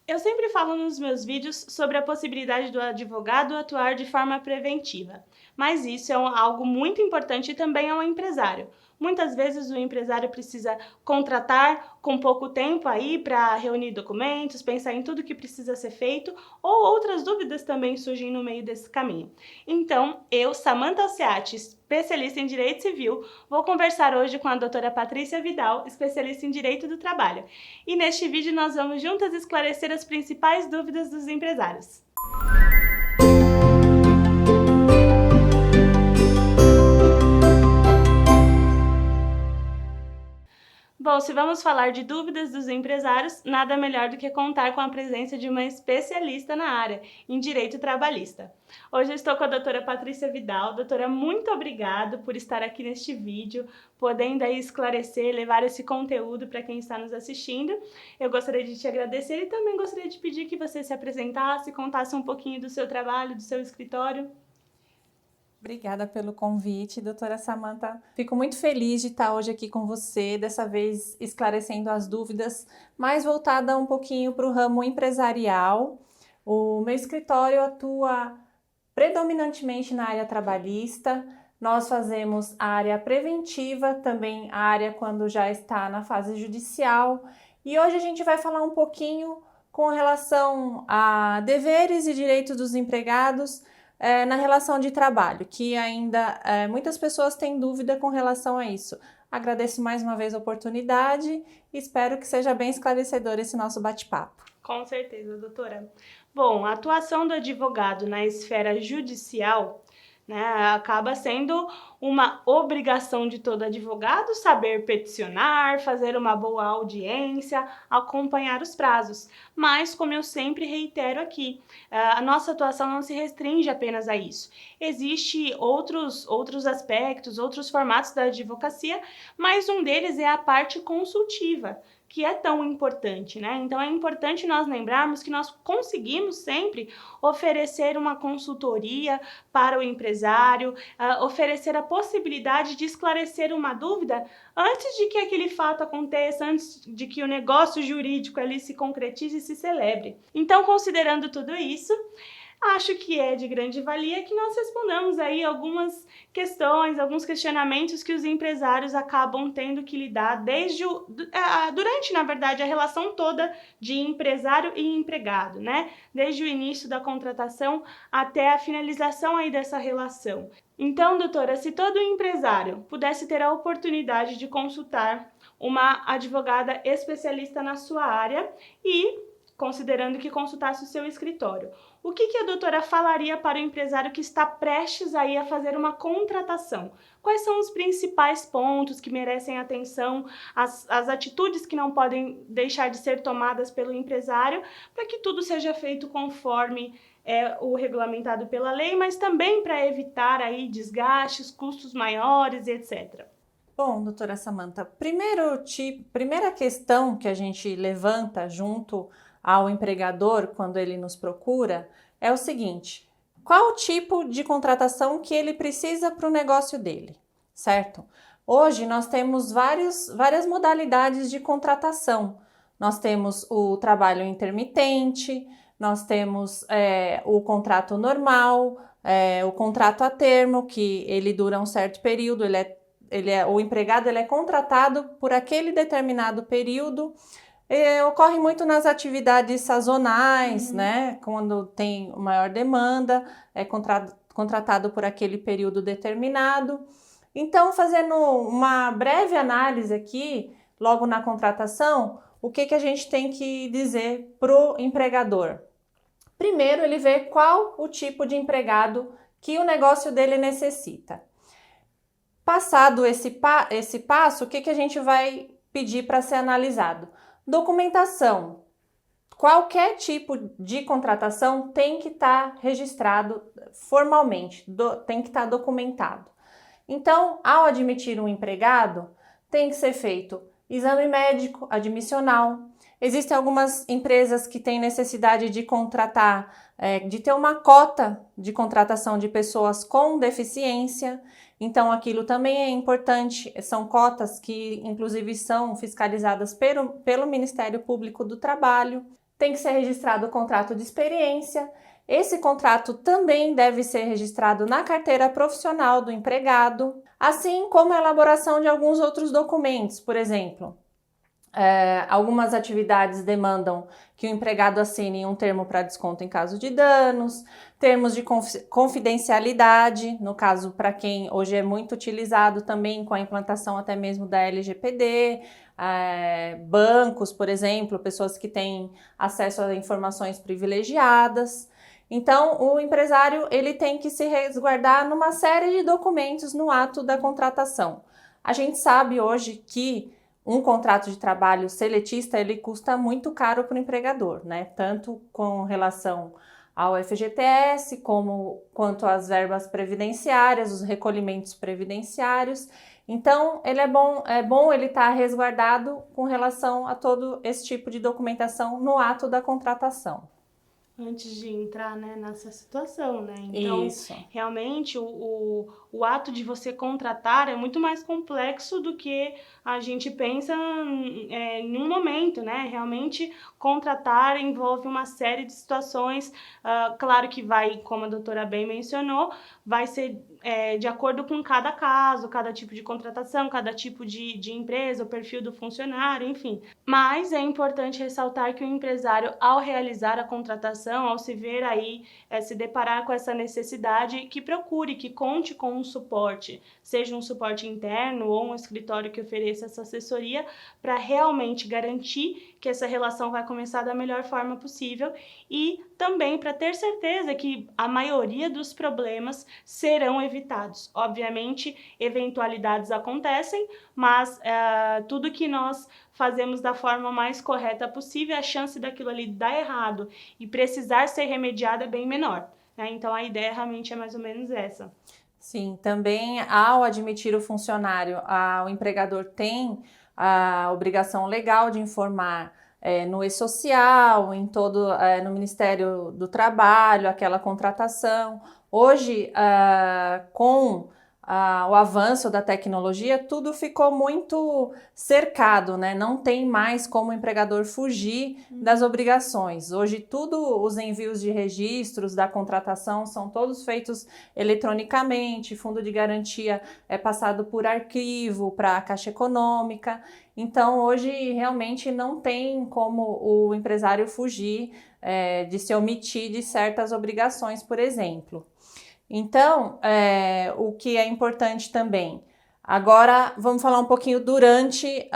Eu sempre falo nos meus vídeos sobre a possibilidade do advogado atuar de forma preventiva, mas isso é algo muito importante também ao empresário. Muitas vezes o empresário precisa contratar com pouco tempo aí para reunir documentos, pensar em tudo que precisa ser feito, ou outras dúvidas também surgem no meio desse caminho. Então, eu, Samantha Alciati, especialista em Direito Civil, vou conversar hoje com a doutora Patrícia Vidal, especialista em Direito do Trabalho. E neste vídeo nós vamos juntas esclarecer as principais dúvidas dos empresários. Bom, se vamos falar de dúvidas dos empresários, nada melhor do que contar com a presença de uma especialista na área, em direito trabalhista. Hoje eu estou com a doutora Patrícia Vidal. Doutora, muito obrigada por estar aqui neste vídeo, podendo aí esclarecer, levar esse conteúdo para quem está nos assistindo. Eu gostaria de te agradecer e também gostaria de pedir que você se apresentasse, contasse um pouquinho do seu trabalho, do seu escritório. Obrigada pelo convite, doutora Samantha. Fico muito feliz de estar hoje aqui com você, dessa vez esclarecendo as dúvidas, mais voltada um pouquinho para o ramo empresarial. O meu escritório atua predominantemente na área trabalhista. Nós fazemos a área preventiva, também a área quando já está na fase judicial. E hoje a gente vai falar um pouquinho com relação a deveres e direitos dos empregados na relação de trabalho, que ainda muitas pessoas têm dúvida com relação a isso. Agradeço mais uma vez a oportunidade e espero que seja bem esclarecedor esse nosso bate-papo. Com certeza, doutora. Bom, a atuação do advogado na esfera judicial, né, acaba sendo uma obrigação de todo advogado saber peticionar, fazer uma boa audiência, acompanhar os prazos. Mas, como eu sempre reitero aqui, a nossa atuação não se restringe apenas a isso. Existem outros aspectos, outros formatos da advocacia, mas um deles é a parte consultiva, que é tão importante, né? Então é importante nós lembrarmos que nós conseguimos sempre oferecer uma consultoria para o empresário, oferecer a possibilidade de esclarecer uma dúvida antes de que aquele fato aconteça, antes de que o negócio jurídico ali se concretize e se celebre. Então, considerando tudo isso, acho que é de grande valia que nós respondamos aí algumas questões, alguns questionamentos que os empresários acabam tendo que lidar durante, na verdade, a relação toda de empresário e empregado, né? Desde o início da contratação até a finalização aí dessa relação. Então, doutora, se todo empresário pudesse ter a oportunidade de consultar uma advogada especialista na sua área e considerando que consultasse o seu escritório, o que a doutora falaria para o empresário que está prestes aí a fazer uma contratação? Quais são os principais pontos que merecem atenção, as atitudes que não podem deixar de ser tomadas pelo empresário para que tudo seja feito conforme o regulamentado pela lei, mas também para evitar aí desgastes, custos maiores, etc. Bom, doutora Samantha, primeira questão que a gente levanta junto ao empregador quando ele nos procura é o seguinte: qual o tipo de contratação que ele precisa para o negócio dele, certo? Hoje nós temos várias modalidades de contratação. Nós temos o trabalho intermitente, nós temos o contrato normal, o contrato a termo, que ele dura um certo período, o empregado ele é contratado por aquele determinado período. Ocorre muito nas atividades sazonais, né? Quando tem maior demanda, é contratado por aquele período determinado. Então, fazendo uma breve análise aqui, logo na contratação, o que a gente tem que dizer para o empregador? Primeiro, ele vê qual o tipo de empregado que o negócio dele necessita. Passado esse passo, o que a gente vai pedir para ser analisado? Documentação. Qualquer tipo de contratação tem que estar registrado formalmente, tem que estar documentado. Então, ao admitir um empregado, tem que ser feito exame médico admissional. Existem algumas empresas que têm necessidade de contratar, de ter uma cota de contratação de pessoas com deficiência. Então, aquilo também é importante. São cotas que, inclusive, são fiscalizadas pelo Ministério Público do Trabalho. tem que ser registrado o contrato de experiência. Esse contrato também deve ser registrado na carteira profissional do empregado, assim como a elaboração de alguns outros documentos, por exemplo. Algumas atividades demandam que o empregado assine um termo para desconto em caso de danos, termos de confidencialidade, no caso para quem hoje é muito utilizado também com a implantação até mesmo da LGPD, bancos, por exemplo, pessoas que têm acesso a informações privilegiadas. Então, o empresário ele tem que se resguardar numa série de documentos no ato da contratação. A gente sabe hoje que um contrato de trabalho seletista, ele custa muito caro para o empregador, né? Tanto com relação ao FGTS, quanto às verbas previdenciárias, os recolhimentos previdenciários. Então, é bom ele estar resguardado com relação a todo esse tipo de documentação no ato da contratação. Antes de entrar, né, nessa situação, né? Então, Isso. realmente, o ato de você contratar é muito mais complexo do que a gente pensa em um momento, né? Realmente, contratar envolve uma série de situações. Claro que vai, como a doutora bem mencionou, vai ser de acordo com cada caso, cada tipo de contratação, cada tipo de empresa, o perfil do funcionário, enfim. Mas é importante ressaltar que o empresário, ao realizar a contratação, ao se ver aí, se deparar com essa necessidade, que procure, que conte com um suporte, seja um suporte interno ou um escritório que ofereça essa assessoria, para realmente garantir que essa relação vai começar da melhor forma possível e também para ter certeza que a maioria dos problemas serão evitados. Obviamente, eventualidades acontecem, mas tudo que nós fazemos da forma mais correta possível, a chance daquilo ali dar errado e precisar ser remediado é bem menor, né? Então, a ideia realmente é mais ou menos essa. Sim, também ao admitir o funcionário, o empregador tem a obrigação legal de informar no e-social, no Ministério do Trabalho, aquela contratação. Hoje, com o avanço da tecnologia, tudo ficou muito cercado, né? Não tem mais como o empregador fugir das obrigações. Hoje, os envios de registros da contratação são todos feitos eletronicamente, fundo de garantia é passado por arquivo para a Caixa Econômica. Então, hoje, realmente não tem como o empresário fugir de se omitir de certas obrigações, por exemplo. Então, o que é importante também. Agora, vamos falar um pouquinho durante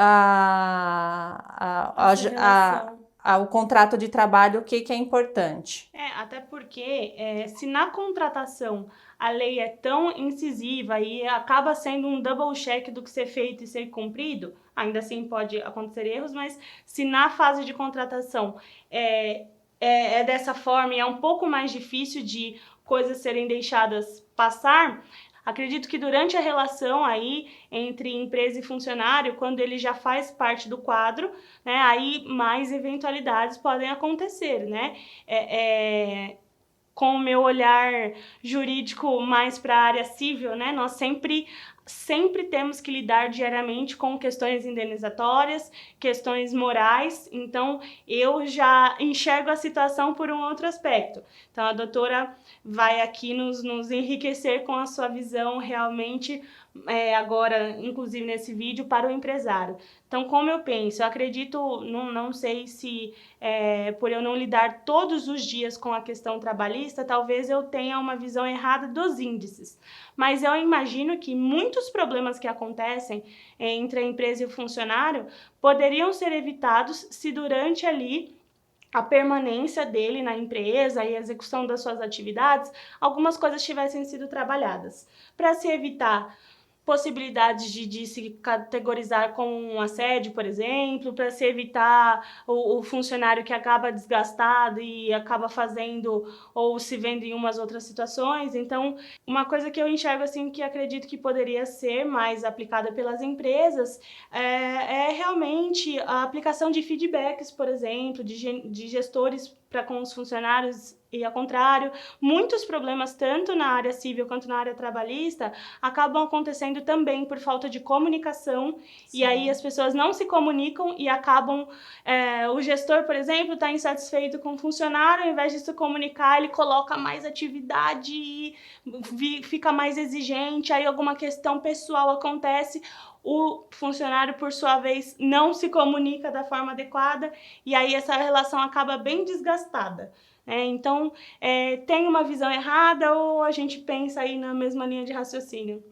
o contrato de trabalho, o que é importante. Até porque se na contratação a lei é tão incisiva e acaba sendo um double check do que ser feito e ser cumprido, ainda assim pode acontecer erros, mas se na fase de contratação é dessa forma e é um pouco mais difícil de coisas serem deixadas passar, acredito que durante a relação aí entre empresa e funcionário, quando ele já faz parte do quadro, né, aí mais eventualidades podem acontecer, né? Com o meu olhar jurídico mais para a área civil, né, nós sempre temos que lidar diariamente com questões indenizatórias, questões morais, então eu já enxergo a situação por um outro aspecto. Então a doutora vai aqui nos enriquecer com a sua visão realmente, agora, inclusive nesse vídeo, para o empresário. Então, como eu penso, eu acredito, não sei se por eu não lidar todos os dias com a questão trabalhista, talvez eu tenha uma visão errada dos índices. Mas eu imagino que muitos problemas que acontecem entre a empresa e o funcionário poderiam ser evitados se durante ali a permanência dele na empresa e a execução das suas atividades, algumas coisas tivessem sido trabalhadas. Para se evitar possibilidades de se categorizar como um assédio, por exemplo, para se evitar o funcionário que acaba desgastado e acaba fazendo ou se vendo em umas outras situações. Então, uma coisa que eu enxergo assim que acredito que poderia ser mais aplicada pelas empresas é realmente a aplicação de feedbacks, por exemplo, de gestores para com os funcionários E ao contrário, muitos problemas, tanto na área civil quanto na área trabalhista, acabam acontecendo também por falta de comunicação. Sim. E aí as pessoas não se comunicam e acabam... o gestor, por exemplo, está insatisfeito com o funcionário, ao invés de se comunicar, ele coloca mais atividade e fica mais exigente, aí alguma questão pessoal acontece, o funcionário, por sua vez, não se comunica da forma adequada e aí essa relação acaba bem desgastada. Então, tem uma visão errada ou a gente pensa aí na mesma linha de raciocínio?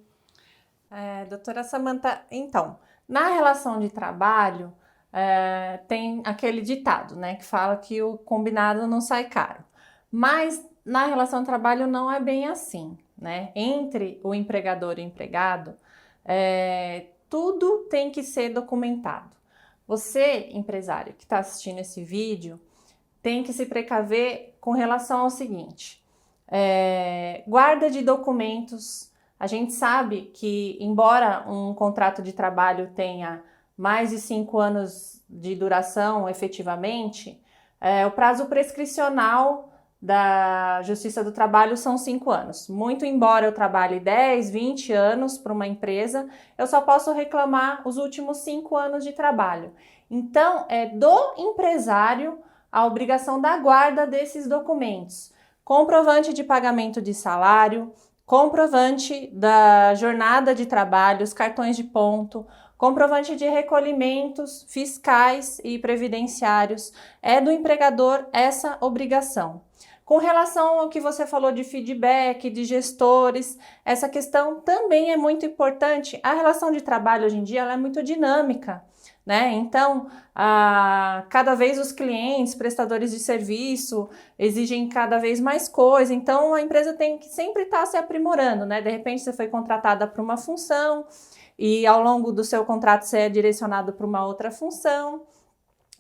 Doutora Samantha, então, na relação de trabalho, tem aquele ditado, né, que fala que o combinado não sai caro. Mas na relação de trabalho não é bem assim, né? Entre o empregador e o empregado, tudo tem que ser documentado. Você, empresário que está assistindo esse vídeo, tem que se precaver com relação ao seguinte: guarda de documentos. A gente sabe que, embora um contrato de trabalho tenha mais de 5 anos de duração efetivamente, o prazo prescricional da Justiça do Trabalho são 5 anos. Muito embora eu trabalhe 10, 20 anos para uma empresa, eu só posso reclamar os últimos 5 anos de trabalho. Então, é do empresário a obrigação da guarda desses documentos. Comprovante de pagamento de salário, comprovante da jornada de trabalho, os cartões de ponto, comprovante de recolhimentos fiscais e previdenciários. É do empregador essa obrigação. Com relação ao que você falou de feedback, de gestores, essa questão também é muito importante. A relação de trabalho hoje em dia ela é muito dinâmica, né? Então, cada vez os clientes, prestadores de serviço exigem cada vez mais coisa. Então, a empresa tem que sempre estar se aprimorando, né? De repente, você foi contratada para uma função e ao longo do seu contrato você é direcionado para uma outra função.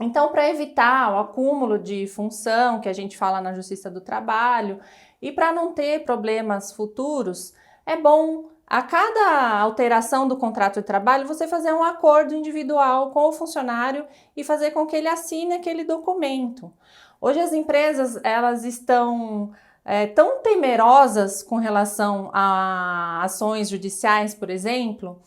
Então, para evitar o acúmulo de função que a gente fala na Justiça do Trabalho e para não ter problemas futuros, é bom a cada alteração do contrato de trabalho você fazer um acordo individual com o funcionário e fazer com que ele assine aquele documento. Hoje as empresas elas estão tão temerosas com relação a ações judiciais, por exemplo.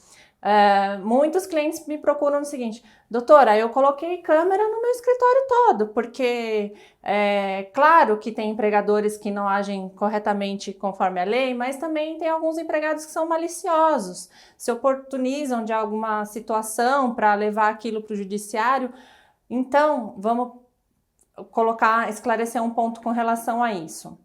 Muitos clientes me procuram no seguinte: doutora, eu coloquei câmera no meu escritório todo, porque claro que tem empregadores que não agem corretamente conforme a lei, mas também tem alguns empregados que são maliciosos, se oportunizam de alguma situação para levar aquilo para o judiciário. Então, vamos esclarecer um ponto com relação a isso.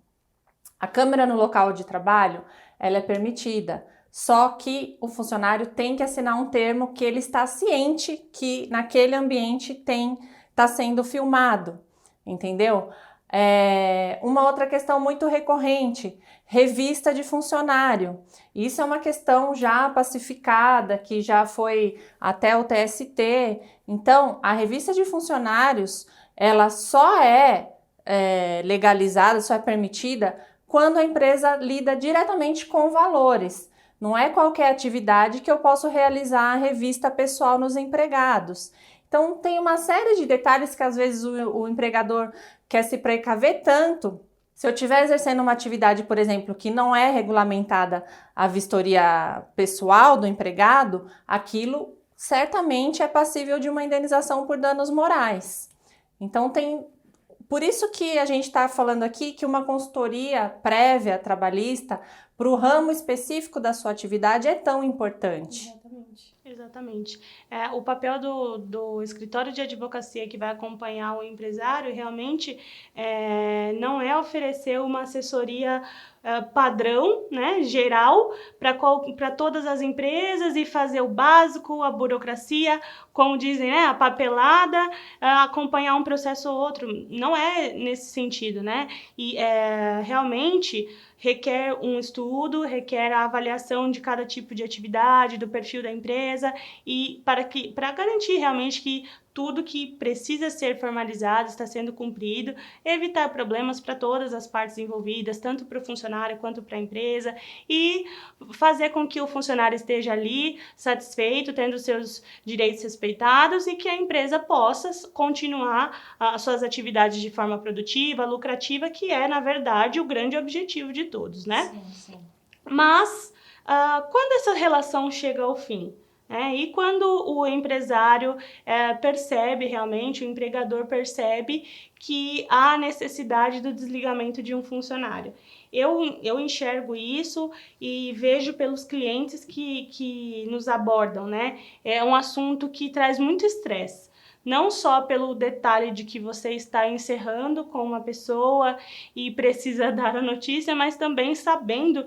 A câmera no local de trabalho, ela é permitida. Só que o funcionário tem que assinar um termo que ele está ciente que naquele ambiente está sendo filmado, entendeu? Uma outra questão muito recorrente, revista de funcionário. Isso é uma questão já pacificada, que já foi até o TST. Então, a revista de funcionários, ela só é legalizada, só é permitida quando a empresa lida diretamente com valores. Não é qualquer atividade que eu posso realizar a revista pessoal nos empregados. Então, tem uma série de detalhes que às vezes o empregador quer se precaver tanto. Se eu estiver exercendo uma atividade, por exemplo, que não é regulamentada a vistoria pessoal do empregado, aquilo certamente é passível de uma indenização por danos morais. Então, por isso que a gente está falando aqui que uma consultoria prévia trabalhista para o ramo específico da sua atividade é tão importante. Exatamente. O papel do escritório de advocacia que vai acompanhar o empresário realmente não é oferecer uma assessoria padrão, né, geral, para todas as empresas e fazer o básico, a burocracia, como dizem, né, a papelada, acompanhar um processo ou outro. Não é nesse sentido, né? E realmente requer um estudo, requer a avaliação de cada tipo de atividade, do perfil da empresa, e para garantir realmente que tudo que precisa ser formalizado está sendo cumprido, evitar problemas para todas as partes envolvidas, tanto para o funcionário quanto para a empresa, e fazer com que o funcionário esteja ali satisfeito, tendo seus direitos respeitados e que a empresa possa continuar as suas atividades de forma produtiva, lucrativa, que é, na verdade, o grande objetivo de todos, né? Sim, sim. Mas, quando essa relação chega ao fim? E quando o empresário percebe realmente, o empregador percebe que há necessidade do desligamento de um funcionário. Eu enxergo isso e vejo pelos clientes que nos abordam, né? É um assunto que traz muito estresse. Não só pelo detalhe de que você está encerrando com uma pessoa e precisa dar a notícia, mas também sabendo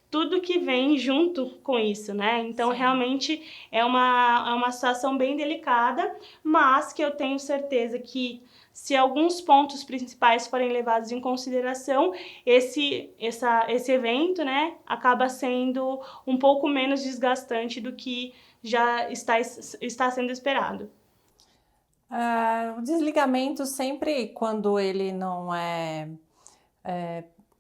tudo que vem junto com isso, né? Então, Sim. Realmente é uma situação bem delicada, mas que eu tenho certeza que se alguns pontos principais forem levados em consideração, esse evento, né, acaba sendo um pouco menos desgastante do que já está sendo esperado. O desligamento sempre, quando ele não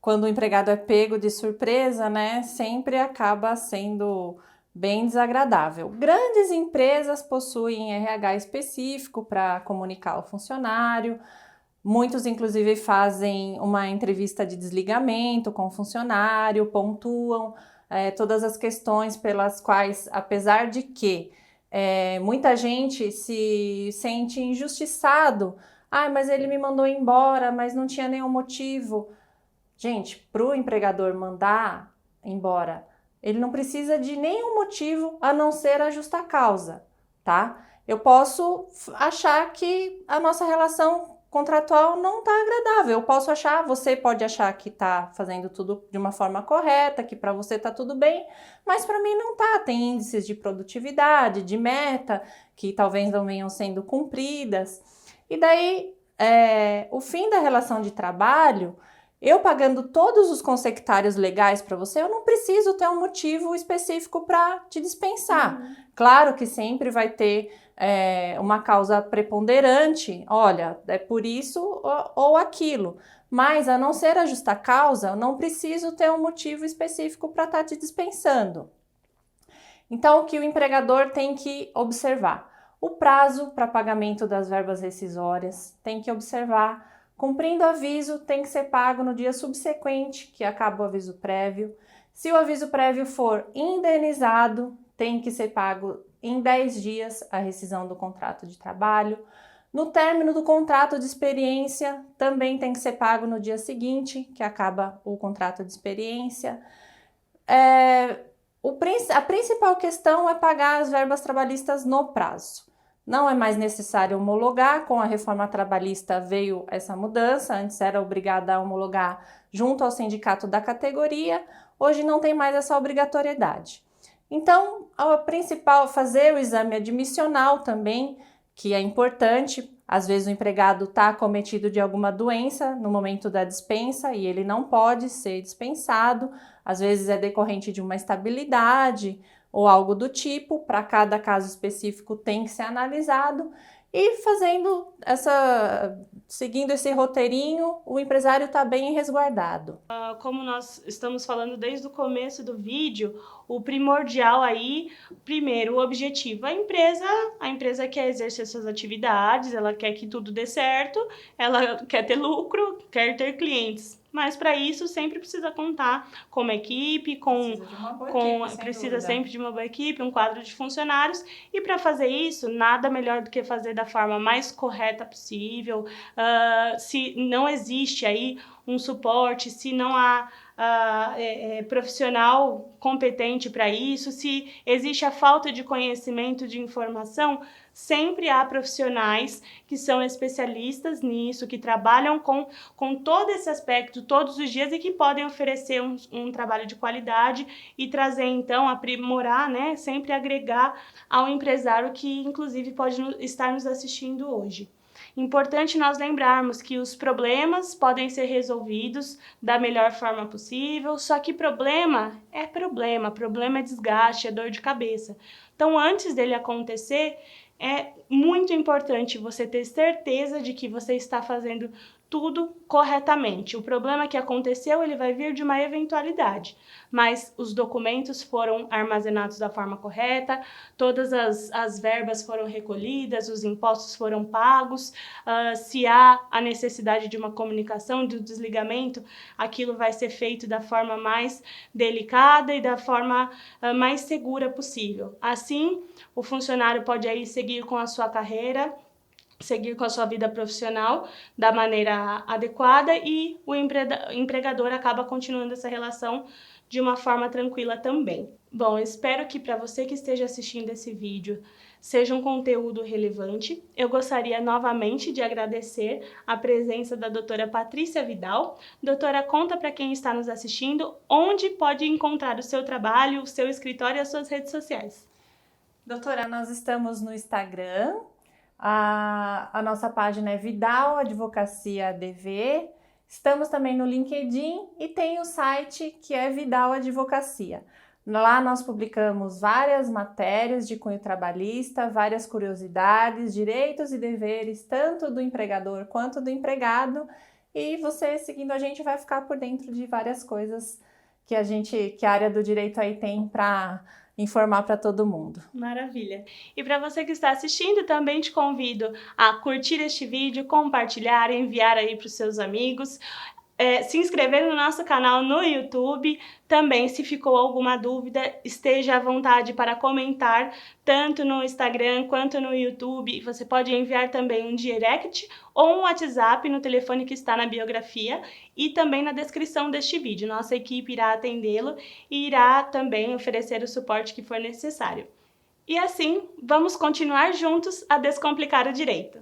quando o empregado é pego de surpresa, né, sempre acaba sendo bem desagradável. Grandes empresas possuem RH específico para comunicar ao funcionário. Muitos, inclusive, fazem uma entrevista de desligamento com o funcionário, pontuam todas as questões pelas quais, apesar de que muita gente se sente injustiçado. Mas ele me mandou embora, mas não tinha nenhum motivo. Gente, para o empregador mandar embora, ele não precisa de nenhum motivo a não ser a justa causa, tá? Eu posso achar que a nossa relação contratual não está agradável. Eu posso achar, você pode achar que está fazendo tudo de uma forma correta, que para você está tudo bem, mas para mim não está. Tem índices de produtividade, de meta, que talvez não venham sendo cumpridas. E daí, o fim da relação de trabalho, eu pagando todos os consectários legais para você, eu não preciso ter um motivo específico para te dispensar. Claro que sempre vai ter uma causa preponderante, olha, é por isso ou aquilo. Mas, a não ser a justa causa, eu não preciso ter um motivo específico para estar te dispensando. Então, o que o empregador tem que observar? O prazo para pagamento das verbas rescisórias, tem que observar. Cumprindo o aviso, tem que ser pago no dia subsequente, que acaba o aviso prévio. Se o aviso prévio for indenizado, tem que ser pago em 10 dias a rescisão do contrato de trabalho. No término do contrato de experiência, também tem que ser pago no dia seguinte, que acaba o contrato de experiência. A principal questão é pagar as verbas trabalhistas no prazo. Não é mais necessário homologar, com a reforma trabalhista veio essa mudança, antes era obrigada a homologar junto ao sindicato da categoria, hoje não tem mais essa obrigatoriedade. Então, a principal, fazer o exame admissional também, que é importante. Às vezes o empregado está acometido de alguma doença no momento da dispensa e ele não pode ser dispensado, às vezes é decorrente de uma instabilidade ou algo do tipo. Para cada caso específico tem que ser analisado e seguindo esse roteirinho, o empresário está bem resguardado. Como nós estamos falando desde o começo do vídeo, o primordial aí, primeiro, o objetivo. A empresa quer exercer suas atividades, ela quer que tudo dê certo, ela quer ter lucro, quer ter clientes. Mas para isso sempre precisa contar com uma equipe, precisa sempre de uma boa equipe, um quadro de funcionários. E para fazer isso, nada melhor do que fazer da forma mais correta possível. Se não existe aí um suporte, se não há profissional competente para isso, se existe a falta de conhecimento, de informação, sempre há profissionais que são especialistas nisso, que trabalham com todo esse aspecto todos os dias e que podem oferecer um trabalho de qualidade e trazer, então, aprimorar, né, sempre agregar ao empresário que, inclusive, pode estar nos assistindo hoje. Importante nós lembrarmos que os problemas podem ser resolvidos da melhor forma possível, só que problema é desgaste, é dor de cabeça. Então, antes dele acontecer, é muito importante você ter certeza de que você está fazendo tudo corretamente. O problema que aconteceu, ele vai vir de uma eventualidade, mas os documentos foram armazenados da forma correta, todas as verbas foram recolhidas, os impostos foram pagos, se há a necessidade de uma comunicação, de um desligamento, aquilo vai ser feito da forma mais delicada e da forma mais segura possível. Assim, o funcionário pode aí seguir com a sua carreira, seguir com a sua vida profissional da maneira adequada e o empregador acaba continuando essa relação de uma forma tranquila também. Bom, espero que para você que esteja assistindo esse vídeo seja um conteúdo relevante. Eu gostaria novamente de agradecer a presença da doutora Patrícia Vidal. Doutora, conta para quem está nos assistindo onde pode encontrar o seu trabalho, o seu escritório e as suas redes sociais. Doutora, nós estamos no Instagram. A nossa página é Vidal Advocacia ADV, estamos também no LinkedIn e tem o site que é Vidal Advocacia. Lá nós publicamos várias matérias de cunho trabalhista, várias curiosidades, direitos e deveres, tanto do empregador quanto do empregado, e você seguindo a gente vai ficar por dentro de várias coisas que a área do direito aí tem para informar para todo mundo. Maravilha! E para você que está assistindo, também te convido a curtir este vídeo, compartilhar, enviar aí para os seus amigos, se inscrever no nosso canal no YouTube. Também, se ficou alguma dúvida, esteja à vontade para comentar, tanto no Instagram quanto no YouTube. Você pode enviar também um direct ou um WhatsApp no telefone que está na biografia e também na descrição deste vídeo. Nossa equipe irá atendê-lo e irá também oferecer o suporte que for necessário. E assim, vamos continuar juntos a descomplicar o direito.